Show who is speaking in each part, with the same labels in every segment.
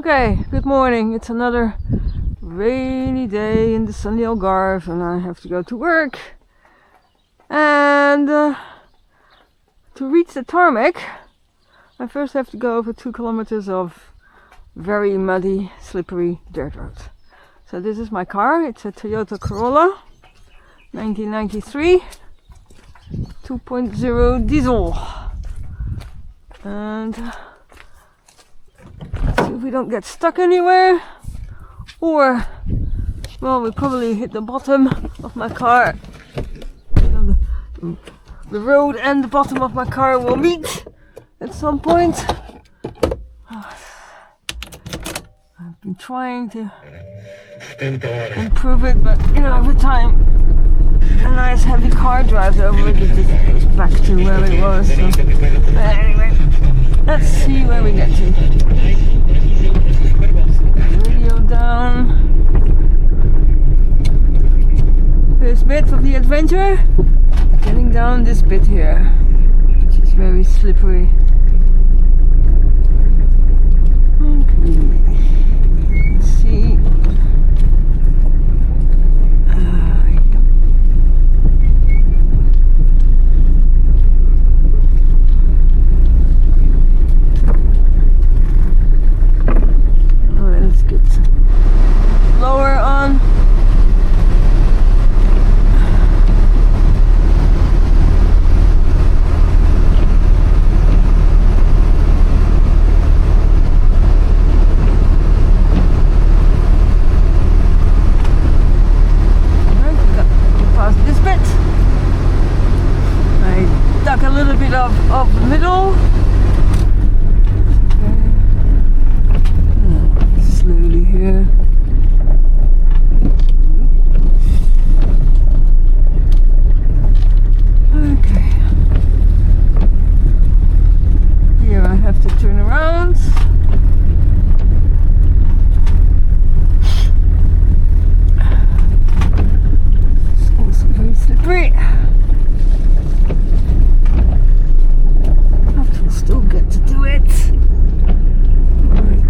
Speaker 1: Okay, good morning. It's another rainy day in the sunny Algarve and I have to go to work. And to reach the tarmac, I first have to go over 2 kilometers of very muddy, slippery dirt road. So this is my car. It's a Toyota Corolla, 1993, 2.0 diesel. And let's see if we don't get stuck anywhere, or, well, we probably hit the bottom of my car. The road and the bottom of my car will meet at some point. I've been trying to improve it, but every time a nice heavy car drives over it, it just goes back to where it was. So anyway, let's see where we get to. Radio down. First bit of the adventure, getting down this bit here, which is very slippery. Okay, let's see. Let's get lower on. A little bit of the middle. Okay. Slowly here. Okay. Here I have to turn around. It's also very slippery. Still get to do it.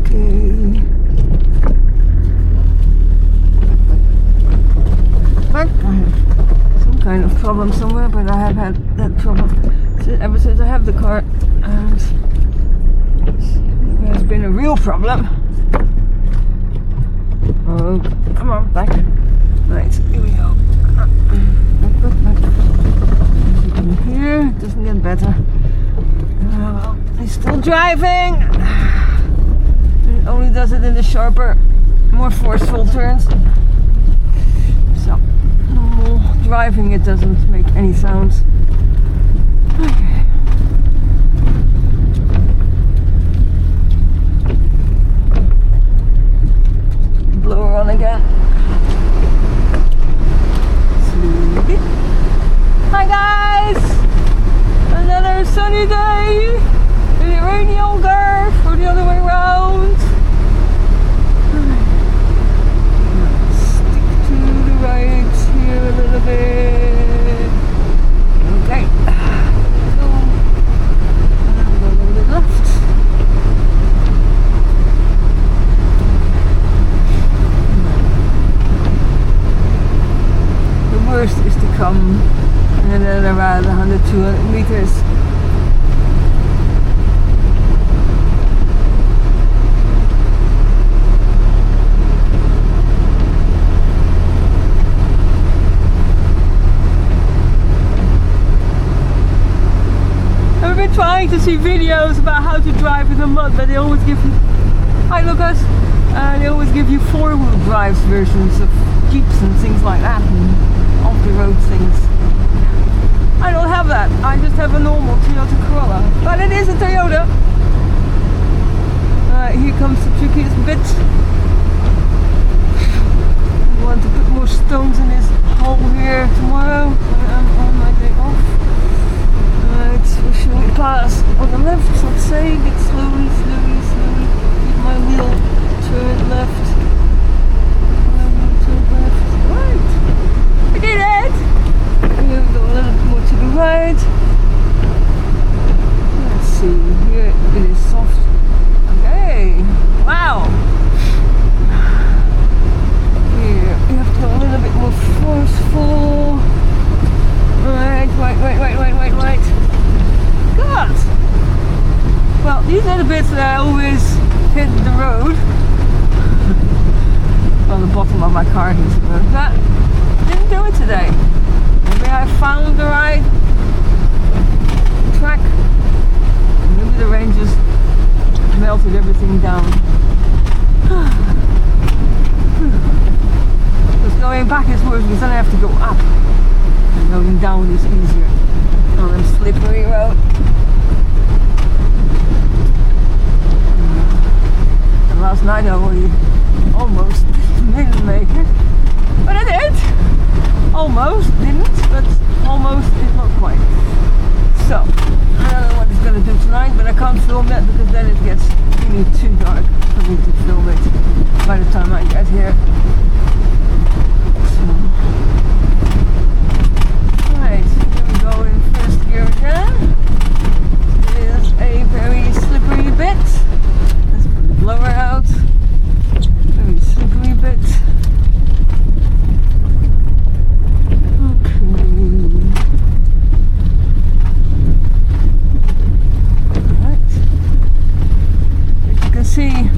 Speaker 1: Okay. Back. I have some kind of problem somewhere, but I have had that problem ever since I have the car, and it has been a real problem. Oh, come on, back. Right, here we go. Back. As you can hear, it doesn't get better. Well, he's still driving. It only does it in the sharper, more forceful turns. So, normal driving, it doesn't make any sounds. Okay. Blower on again. Slowly. Hi guys! Another sunny day in the rainy Algarve, or the other way around. Stick to the right here a little bit. Okay. Go. And a little bit left. The worst is to come and then around 100-200 meters. I've been trying to see videos about how to drive in the mud, but they always give you, hi Lucas, they always give you 4-wheel drive versions of Jeeps and things like that, and off-the-road things. I don't have that. I just have a normal Toyota Corolla. But it is a Toyota. Here comes the trickiest bit. I want to put more stones in this hole here tomorrow when I'm on my day off. Where should we pass? On the left, let's say. Get slowly. Keep my wheel turn left. Turn left. Right. I did it! Here we go a little bit more to the right. Let's see, here it is soft. Okay, wow. today. Maybe I found the right track. Maybe the rain just melted everything down. Because going back is worse because then I have to go up. And going down is easier on a slippery road. And last night I almost didn't make it. But I did! Almost didn't, but almost is not quite. So, I don't know what it's gonna do tonight, but I can't film that because then it gets really too dark for me to film it by the time I get here. So, right, here we go in first gear again. It is a very slippery bit. Let's put the blower out. Very slippery bit. See,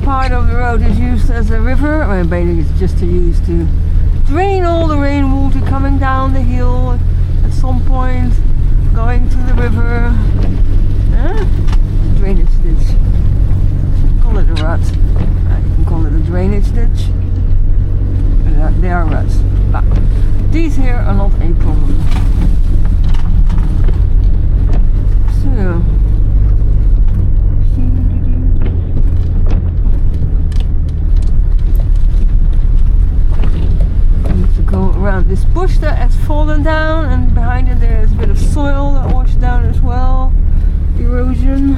Speaker 1: part of the road is used as a river. Well, basically it's just used to drain all the rainwater coming down the hill at some point, going to the river. Drainage ditch. Call it a rut. You can call it a drainage ditch. But they are ruts. But these here are not a problem. So. Around this bush that has fallen down, and behind it there is a bit of soil that washed down as well. Erosion.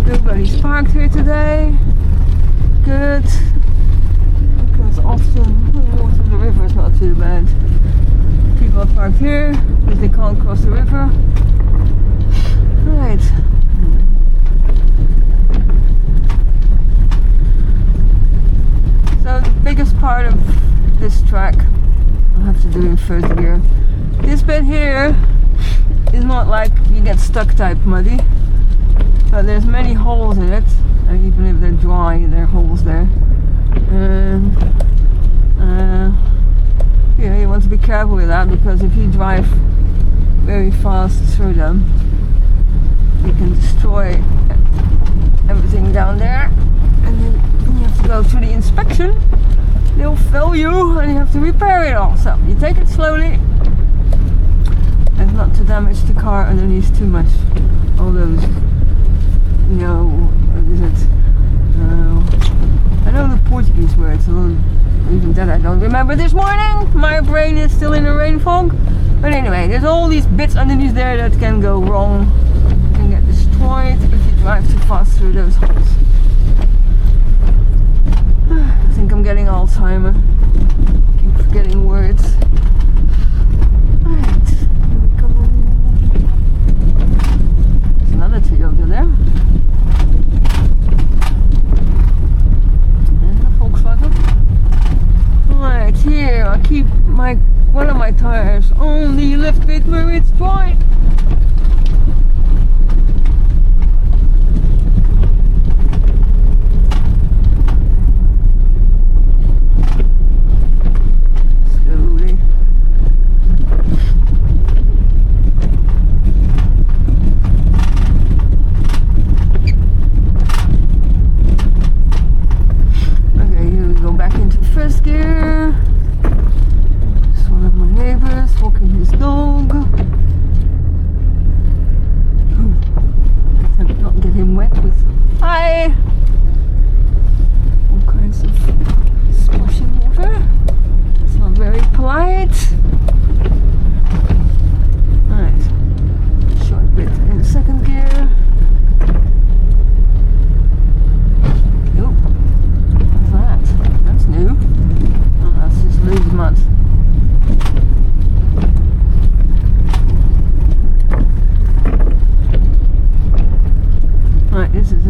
Speaker 1: Nobody's parked here today. Good. Because often the water of the river is not too bad. People are parked here because they can't cross the river. Right. So the biggest part of this track I'll have to do in first gear. This bit here is not like you get stuck type muddy, but there's many holes in it, and even if they're dry there are holes there. And yeah, you want to be careful with that, because if you drive very fast through them you can destroy everything down there, and then you have to go through the inspection. They'll fill you and you have to repair it all. So you take it slowly and not to damage the car underneath too much. All those, what is it? I know the Portuguese words, even that I don't remember this morning. My brain is still in a rain fog. But anyway, there's all these bits underneath there that can go wrong, can get destroyed if you drive too fast through those holes. I think I'm getting Alzheimer. Keep forgetting words. Right, here we go. There's another Toyota there. And a Volkswagen. Right, here I keep one of my tires on the left bit where it's dry.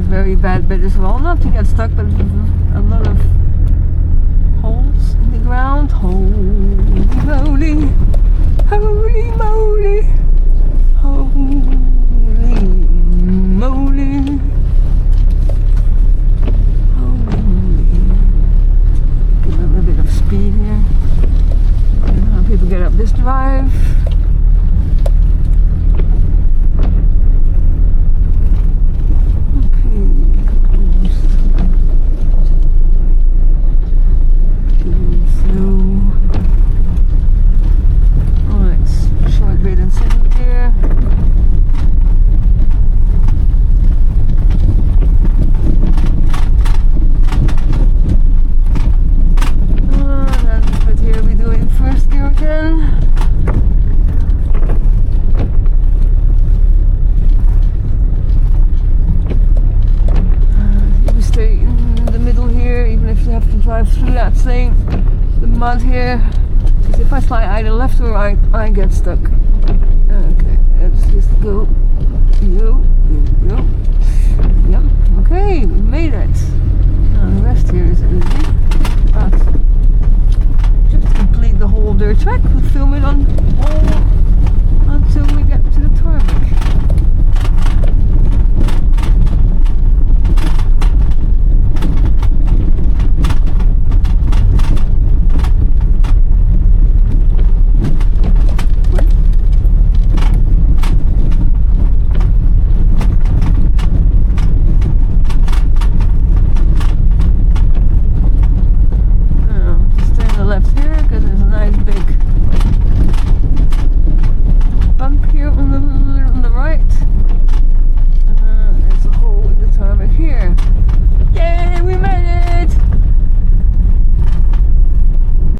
Speaker 1: Very bad bit as well, not to get stuck, but a lot of holes in the ground. Holy moly, holy moly, holy moly, holy moly. Give it a bit of speed here. have to drive through that thing, the mud here. Because if I fly either left or right, I get stuck. Okay, let's just go. Yep. Okay, we made it.